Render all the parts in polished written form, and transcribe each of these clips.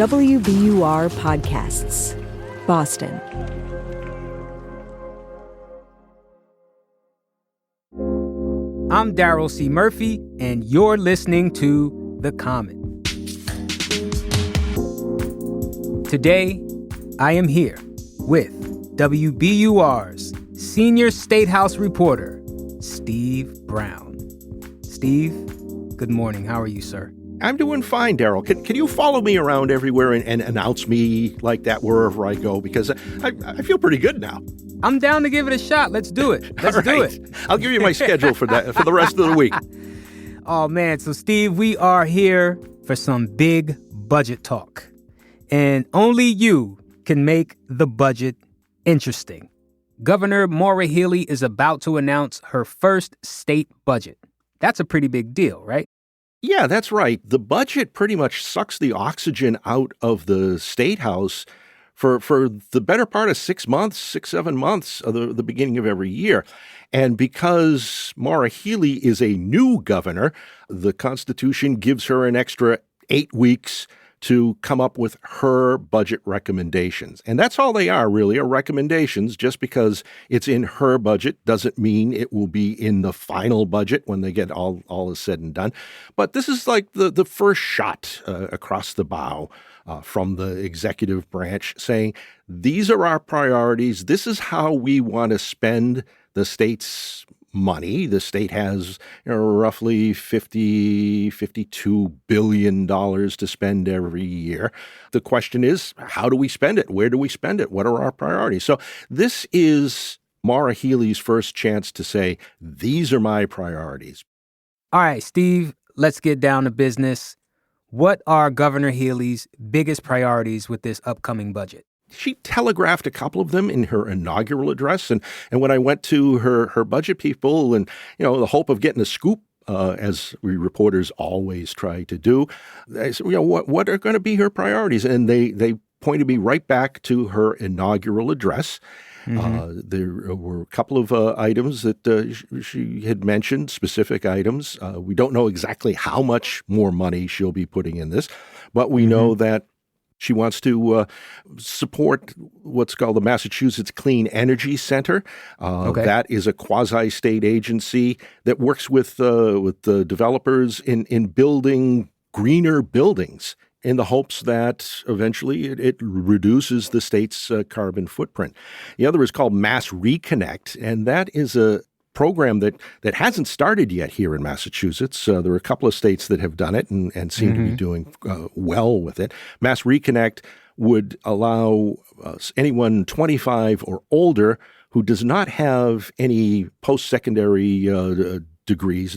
WBUR Podcasts, Boston. I'm Darryl C. Murphy, and you're listening to The Common. Today, I am here with WBUR's senior State House reporter, Steve Brown. Steve, good morning. How are you, sir? I'm doing fine, Darryl. Can you follow me around everywhere and announce me like that wherever I go? Because I feel pretty good now. I'm down to give it a shot. Let's do it. Let's do it. I'll give you my schedule for that for the rest of the week. Oh, man. So, Steve, we are here for some big budget talk. And only you can make the budget interesting. Governor Maura Healey is about to announce her first state budget. That's a pretty big deal, right? Yeah, that's right. The budget pretty much sucks the oxygen out of the State House for the better part of 6 months, 7 months of the beginning of every year. And because Maura Healey is a new governor, the Constitution gives her an extra 8 weeks to come up with her budget recommendations. And that's all they are, really, are recommendations. Just because it's in her budget doesn't mean it will be in the final budget when they get all is said and done. But this is like the first shot across the bow from the executive branch saying, these are our priorities. This is how we want to spend the state's money. The state has roughly $52 billion to spend every year. The question is, how do we spend it? Where do we spend it? What are our priorities? So this is Maura Healey's first chance to say, these are my priorities. All right, Steve, let's get down to business. What are Governor Healey's biggest priorities with this upcoming budget? She telegraphed a couple of them in her inaugural address. And when I went to her budget people and, the hope of getting a scoop, as we reporters always try to do, I said, what are going to be her priorities? And they pointed me right back to her inaugural address. Mm-hmm. There were a couple of items that she had mentioned, specific items. We don't know exactly how much more money she'll be putting in this, but we know that she wants to support what's called the Massachusetts Clean Energy Center. That is a quasi-state agency that works with the developers in building greener buildings in the hopes that eventually it reduces the state's carbon footprint. The other is called Mass Reconnect, and that is a program that hasn't started yet here in Massachusetts. There are a couple of states that have done it and seem to be doing well with it. Mass Reconnect would allow anyone 25 or older who does not have any post-secondary degrees,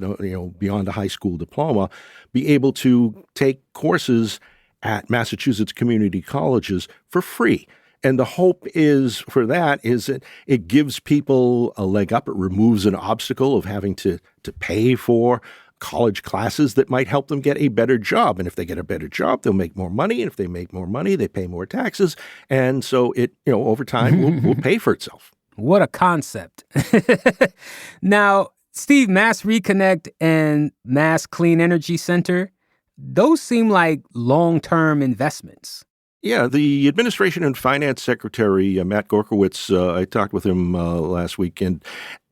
beyond a high school diploma, be able to take courses at Massachusetts community colleges for free. And the hope is that it gives people a leg up. It removes an obstacle of having to pay for college classes that might help them get a better job. And if they get a better job, they'll make more money. And if they make more money, they pay more taxes. And so it, over time will pay for itself. What a concept. Now, Steve, Mass Reconnect and Mass Clean Energy Center, those seem like long-term investments. Yeah, the Administration and Finance Secretary, Matt Gorkowitz, I talked with him last weekend,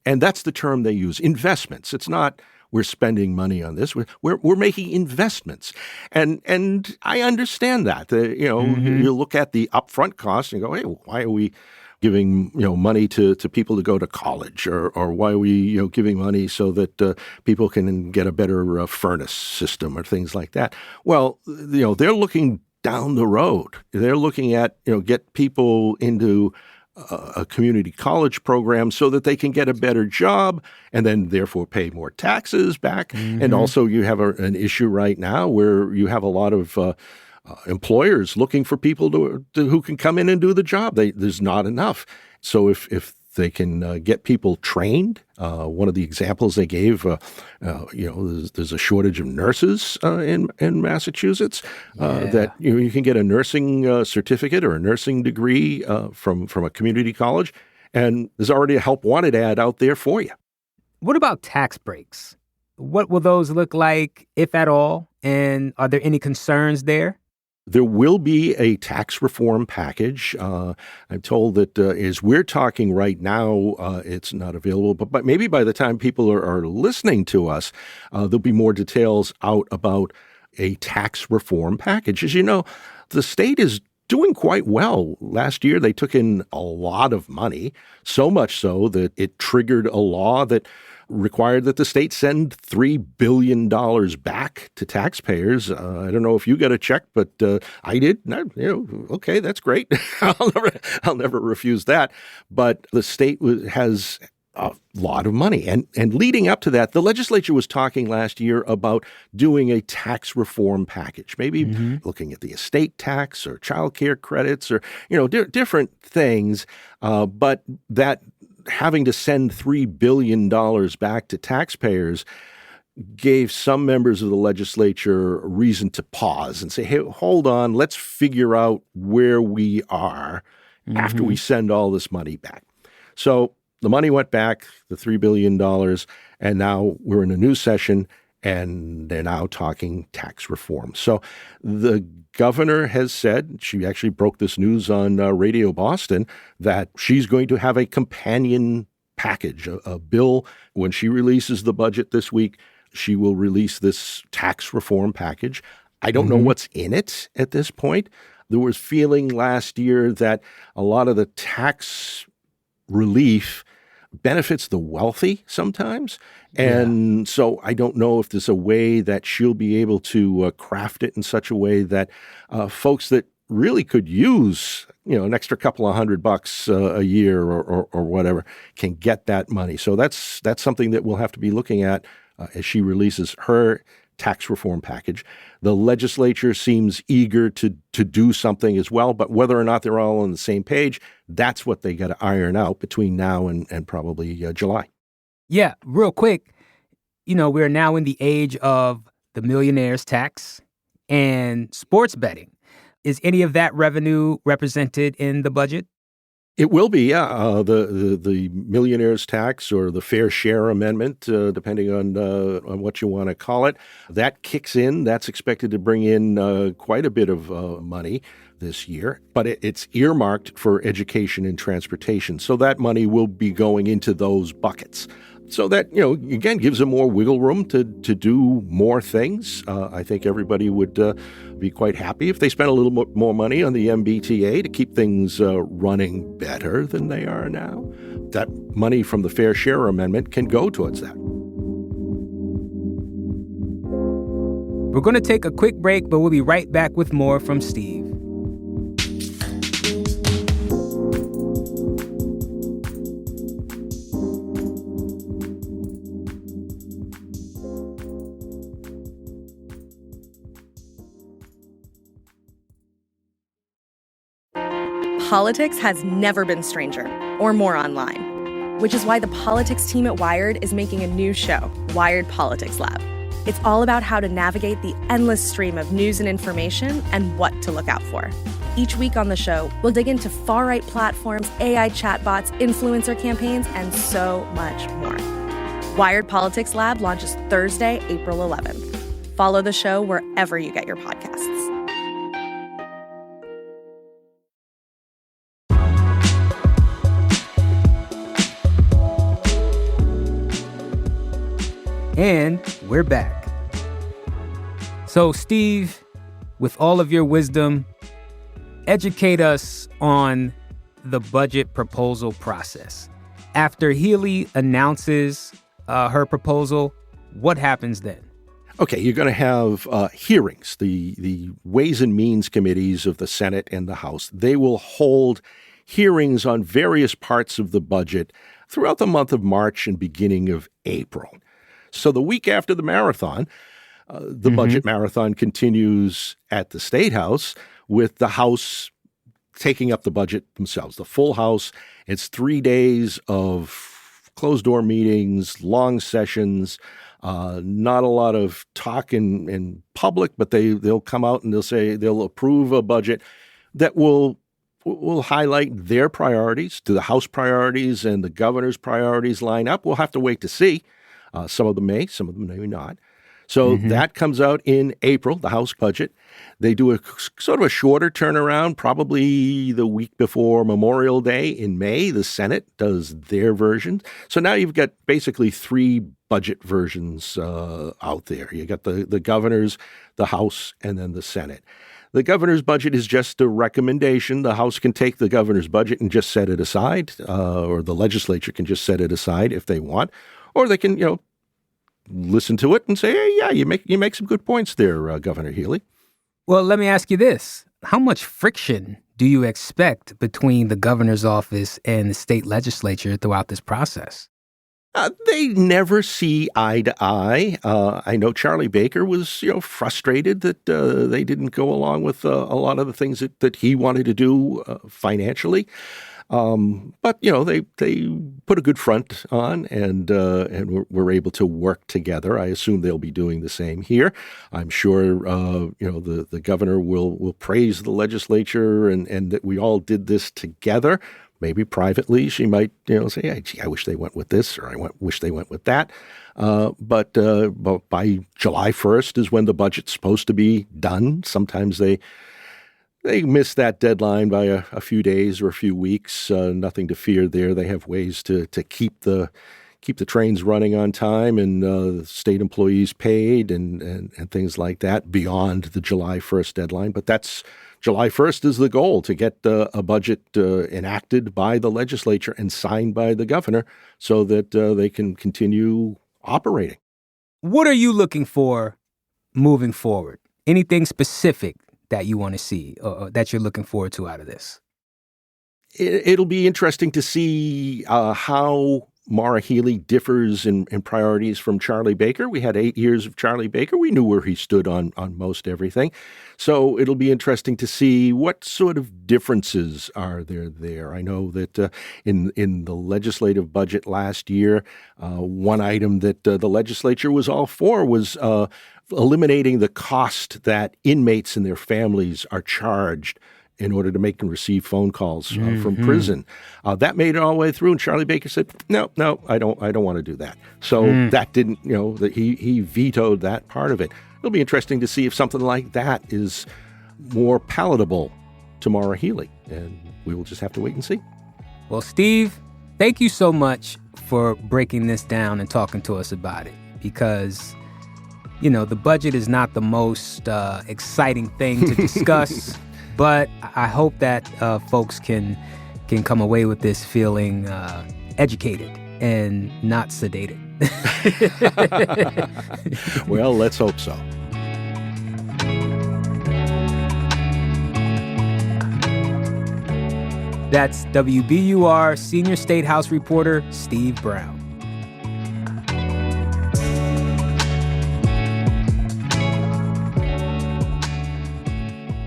and that's the term they use, investments. It's not we're spending money on this. We're making investments. And I understand that. You look at the upfront costs and you go, hey, why are we giving money to people to go to college, or why are we giving money so that people can get a better furnace system or things like that? Well, they're looking down the road. They're looking at get people into a community college program so that they can get a better job and then therefore pay more taxes back. And also you have an issue right now where you have a lot of employers looking for people who can come in and do the job. There's not enough. So if they can get people trained, one of the examples they gave, there's a shortage of nurses in Massachusetts. That you can get a nursing certificate or a nursing degree from a community college, and there's already a help wanted ad out there for you. What about tax breaks? What will those look like, if at all? And are there any concerns there? There will be a tax reform package. I'm told that as we're talking right now, it's not available, but maybe by the time people are listening to us, there'll be more details out about a tax reform package. As you know, the state is doing quite well. Last year, they took in a lot of money, so much so that it triggered a law that required that the state send $3 billion back to taxpayers. I don't know if you got a check, but I did. Okay, that's great. I'll never refuse that. But the state has a lot of money. And leading up to that, the legislature was talking last year about doing a tax reform package, maybe looking at the estate tax or child care credits or, different things. But that having to send $3 billion back to taxpayers gave some members of the legislature a reason to pause and say, hey, hold on, let's figure out where we are after we send all this money back. So the money went back, the $3 billion, and now we're in a new session, and they're now talking tax reform. So the governor has said, she actually broke this news on Radio Boston, that she's going to have a companion package, a bill. When she releases the budget this week, she will release this tax reform package. I don't know what's in it at this point. There was feeling last year that a lot of the tax relief benefits the wealthy sometimes. And so I don't know if there's a way that she'll be able to craft it in such a way that folks that really could use, an extra couple of $100 a year or whatever can get that money. So that's something that we'll have to be looking at as she releases her tax reform package. The legislature seems eager to do something as well, but whether or not they're all on the same page, that's what they got to iron out between now and probably July. Yeah, real quick, we're now in the age of the millionaire's tax and sports betting. Is any of that revenue represented in the budget? It will be, yeah. The millionaire's tax or the fair share amendment, depending on what you want to call it, that kicks in. That's expected to bring in quite a bit of money this year, but it's earmarked for education and transportation. So that money will be going into those buckets. So that, again, gives them more wiggle room to do more things. I think everybody would be quite happy if they spent a little more money on the MBTA to keep things running better than they are now. That money from the Fair Share Amendment can go towards that. We're going to take a quick break, but we'll be right back with more from Steve. Politics has never been stranger or more online, which is why the politics team at Wired is making a new show, Wired Politics Lab. It's all about how to navigate the endless stream of news and information and what to look out for. Each week on the show, we'll dig into far-right platforms, AI chatbots, influencer campaigns, and so much more. Wired Politics Lab launches Thursday, April 11th. Follow the show wherever you get your podcasts. And we're back. So, Steve, with all of your wisdom, educate us on the budget proposal process. After Healey announces her proposal, what happens then? Okay, you're going to have hearings. The Ways and Means Committees of the Senate and the House, they will hold hearings on various parts of the budget throughout the month of March and beginning of April. So the week after the marathon, the budget marathon continues at the State House with the House taking up the budget themselves. The full House, it's 3 days of closed-door meetings, long sessions, not a lot of talk in public, but they'll come out and they'll approve a budget that will highlight their priorities. Do the House priorities and the governor's priorities line up? We'll have to wait to see. Some of them may, some of them may not. So that comes out in April, the House budget. They do a sort of a shorter turnaround, probably the week before Memorial Day in May. The Senate does their version. So now you've got basically three budget versions out there. You got the governor's, the House, and then the Senate. The governor's budget is just a recommendation. The House can take the governor's budget and just set it aside, or the legislature can just set it aside if they want, or they can, listen to it and say, hey, yeah, you make some good points there, Governor Healey. Well, let me ask you this. How much friction do you expect between the governor's office and the state legislature throughout this process? They never see eye to eye. I know Charlie Baker was, frustrated that they didn't go along with a lot of the things that he wanted to do financially. But they put a good front on, and we're able to work together. I assume they'll be doing the same here. I'm sure the governor will praise the legislature and that we all did this together. Maybe privately, she might, say, hey, gee, I wish they went with this, or wish they went with that. But by July 1st is when the budget's supposed to be done. Sometimes they miss that deadline by a few days or a few weeks. Nothing to fear there. They have ways to keep the trains running on time and state employees paid and things like that beyond the July 1st deadline. But that's July 1st is the goal, to get a budget enacted by the legislature and signed by the governor so that they can continue operating. What are you looking for moving forward? Anything specific that you want to see or that you're looking forward to out of this? It'll be interesting to see how Maura Healey differs in priorities from Charlie Baker. We had 8 years of Charlie Baker. We knew where he stood on most everything. So it'll be interesting to see what sort of differences are there. I know that in the legislative budget last year, one item that the legislature was all for was eliminating the cost that inmates and their families are charged in order to make and receive phone calls from prison. That made it all the way through, and Charlie Baker said, no, I don't want to do that. So that didn't, that he vetoed that part of it. It'll be interesting to see if something like that is more palatable to Maura Healey, and we will just have to wait and see. Well, Steve, thank you so much for breaking this down and talking to us about it, because the budget is not the most exciting thing to discuss. But I hope that folks can come away with this feeling educated and not sedated. Well, let's hope so. That's WBUR Senior State House reporter Steve Brown.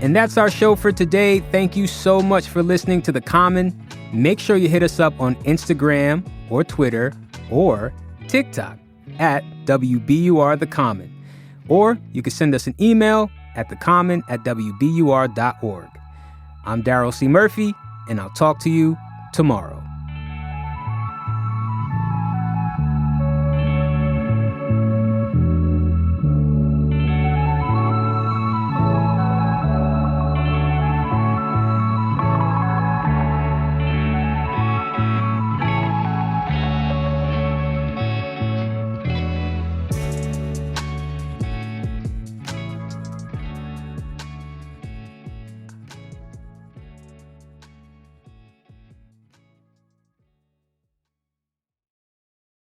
And that's our show for today. Thank you so much for listening to The Common. Make sure you hit us up on Instagram or Twitter or TikTok at WBUR The Common. Or you can send us an email at thecommon@wbur.org. I'm Darryl C. Murphy, and I'll talk to you tomorrow.